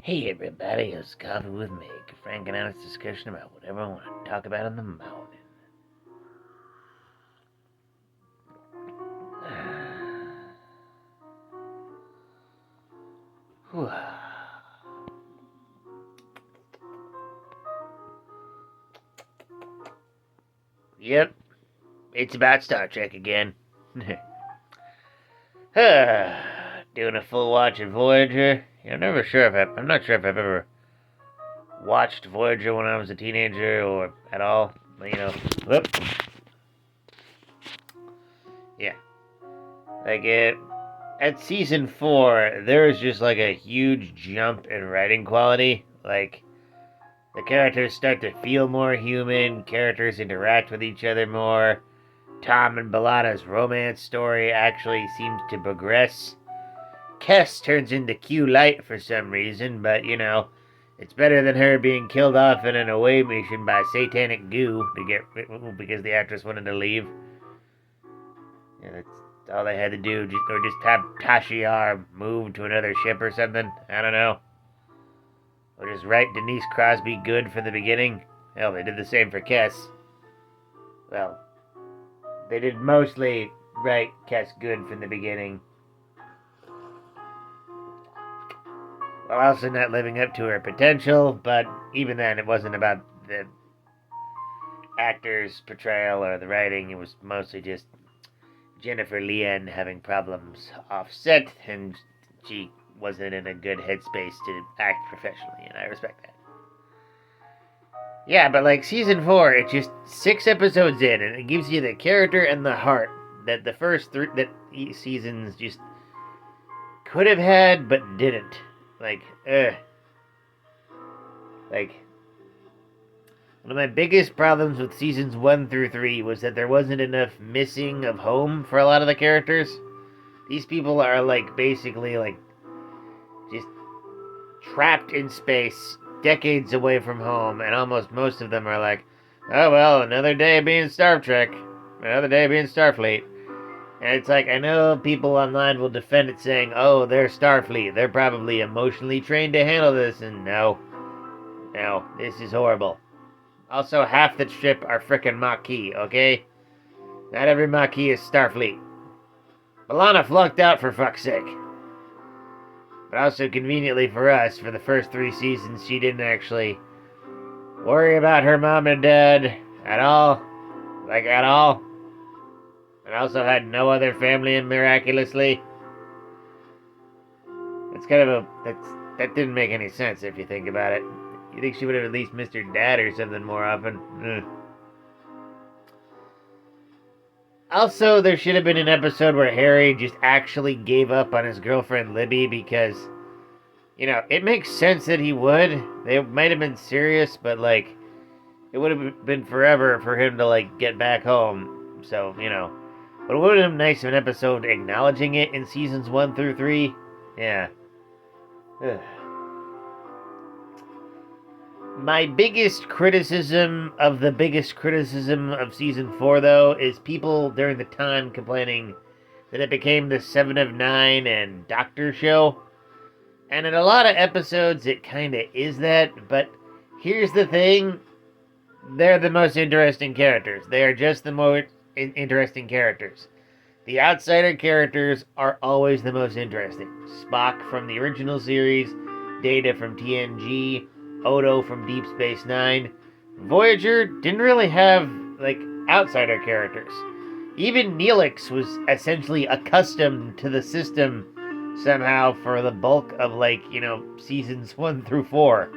Hey everybody, it's Coffee with Mick, a frank and honest discussion about whatever I want to talk about in the mountain. Whew. Yep, it's about Star Trek again. Doing a full watch of Voyager. I'm not sure if I've ever watched Voyager when I was a teenager or at all. Whoop. Yeah, like it. At season 4, there was just like a huge jump in writing quality. Like, the characters start to feel more human, characters interact with each other more. Tom and Bellana's romance story actually seems to progress. Kess turns into Q Light for some reason, but it's better than her being killed off in an away mission by satanic goo because the actress wanted to leave. Yeah, that's all they had to do, or just have Tashiar move to another ship or something. I don't know. Or just write Denise Crosby good from the beginning. Hell, they did the same for Kess. Well, they did mostly write Kess good from the beginning, while also not living up to her potential, but even then, it wasn't about the actor's portrayal or the writing. It was mostly just Jennifer Lien having problems offset, and she wasn't in a good headspace to act professionally, and I respect that. Yeah, but like season 4, it's just 6 episodes in, and it gives you the character and the heart that the first 3 seasons just could have had, but didn't. Like, Like, one of my biggest problems with seasons 1 through 3 was that there wasn't enough missing of home for a lot of the characters. These people are like basically like just trapped in space, decades away from home, and almost most of them are like, oh well, another day being Star Trek, another day being Starfleet. And it's like, I know people online will defend it saying, oh, they're Starfleet, they're probably emotionally trained to handle this, and no, this is horrible. Also, half the ship are frickin' Maquis, okay? Not every Maquis is Starfleet. B'Elanna flunked out for fuck's sake. But also, conveniently for us, for the first 3 seasons, she didn't actually worry about her mom and dad at all. Like, at all. And also had no other family miraculously. That's kind of that didn't make any sense if you think about it. You think she would have at least missed her dad or something more often? Ugh. Also, there should have been an episode where Harry just actually gave up on his girlfriend Libby because, it makes sense that he would. They might have been serious, but, like, it would have been forever for him to, like, get back home. So, But it would have been nice of an episode acknowledging it in seasons 1 through 3. Yeah. Ugh. My biggest criticism of the biggest criticism of season 4, though, is people during the time complaining that it became the Seven of Nine and Doctor show. And in a lot of episodes, it kind of is that, but here's the thing. They're the most interesting characters. They are just the most interesting characters. The outsider characters are always the most interesting. Spock from the original series, Data from TNG, Odo from Deep Space Nine. Voyager didn't really have, like, outsider characters. Even Neelix was essentially accustomed to the system somehow for the bulk of, seasons 1 through 4.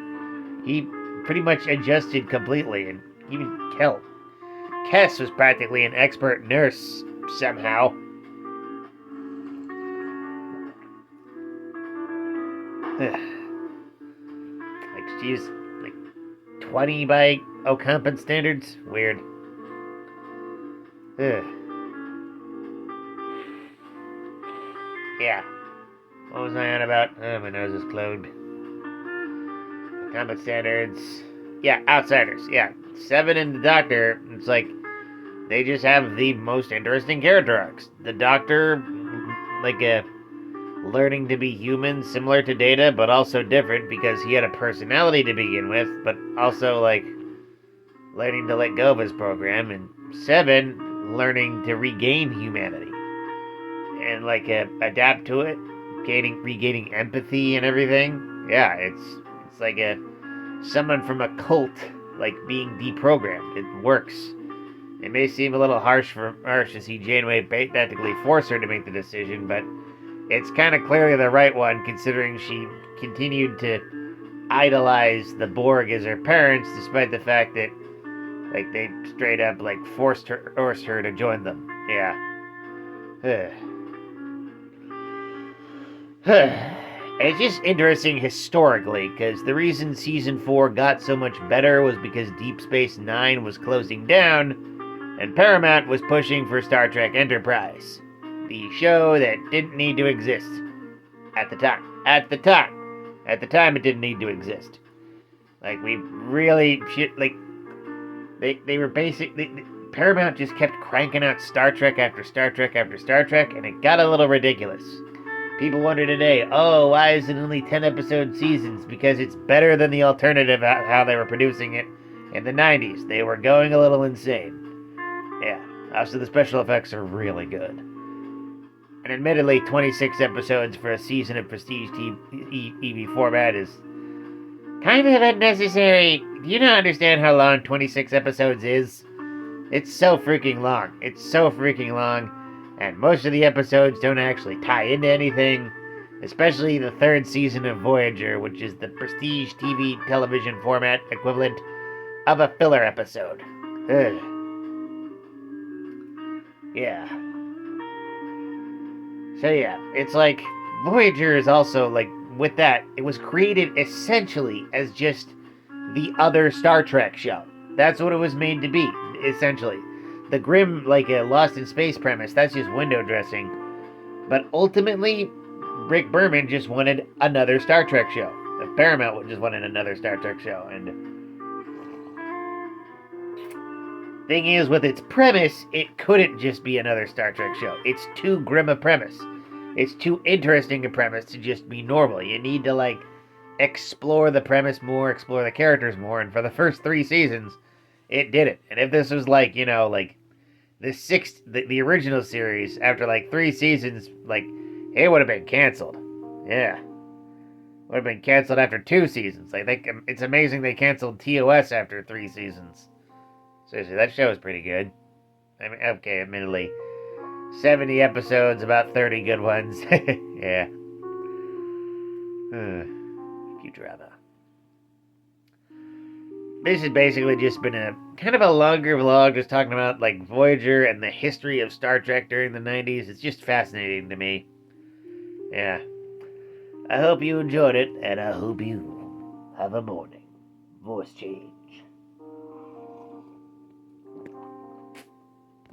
He pretty much adjusted completely, and even Kess was practically an expert nurse somehow. Like, she's like 20 by Ocampan standards. Weird. Ugh. Yeah. What was I on about? Oh, my nose is clogged. Ocampan standards. Yeah, outsiders. Yeah. Seven and the Doctor. It's like they just have the most interesting character arcs. The Doctor, like a learning to be human, similar to Data, but also different because he had a personality to begin with, but also, like, learning to let go of his program. And 7, learning to regain humanity and, like, adapt to it, regaining empathy and everything. Yeah, it's like someone from a cult, like, being deprogrammed. It works. It may seem a little harsh to see Janeway practically force her to make the decision, but it's kind of clearly the right one, considering she continued to idolize the Borg as her parents, despite the fact that, like, they straight up, like, forced her to join them. Yeah. It's just interesting historically, because the reason Season 4 got so much better was because Deep Space Nine was closing down, and Paramount was pushing for Star Trek Enterprise, the show that didn't need to exist at the time. At the time, it didn't need to exist. Like, we really they were basically, Paramount just kept cranking out Star Trek after Star Trek after Star Trek, and it got a little ridiculous. People wonder today, oh, why is it only 10-episode seasons? Because it's better than the alternative, how they were producing it in the 90s. They were going a little insane. Yeah. Also, the special effects are really good. And admittedly, 26 episodes for a season of prestige TV format is kind of unnecessary. Do you not understand how long 26 episodes is? It's so freaking long. And most of the episodes don't actually tie into anything, especially the 3rd season of Voyager, which is the prestige TV television format equivalent of a filler episode. Ugh. Yeah. So yeah, it's like, Voyager is also, like, with that, it was created essentially as just the other Star Trek show. That's what it was made to be, essentially. The grim, like, a Lost in Space premise, that's just window dressing. But ultimately, Rick Berman just wanted another Star Trek show. Paramount just wanted another Star Trek show. And thing is, with its premise, it couldn't just be another Star Trek show. It's too grim a premise. It's too interesting a premise to just be normal. You need to, like, explore the premise more, explore the characters more, and for the first 3 seasons, it did it. And if this was, like, you know, like, the original series, after, like, 3 seasons, like, it would have been canceled. Yeah. Would have been canceled after 2 seasons. I think it's amazing they canceled TOS after 3 seasons. Seriously, that show is pretty good. I mean, okay, admittedly, 70 episodes, about 30 good ones. Yeah. Futurama. This has basically just been a kind of a longer vlog, just talking about, like, Voyager and the history of Star Trek during the 90s. It's just fascinating to me. Yeah. I hope you enjoyed it, and I hope you have a morning voice change.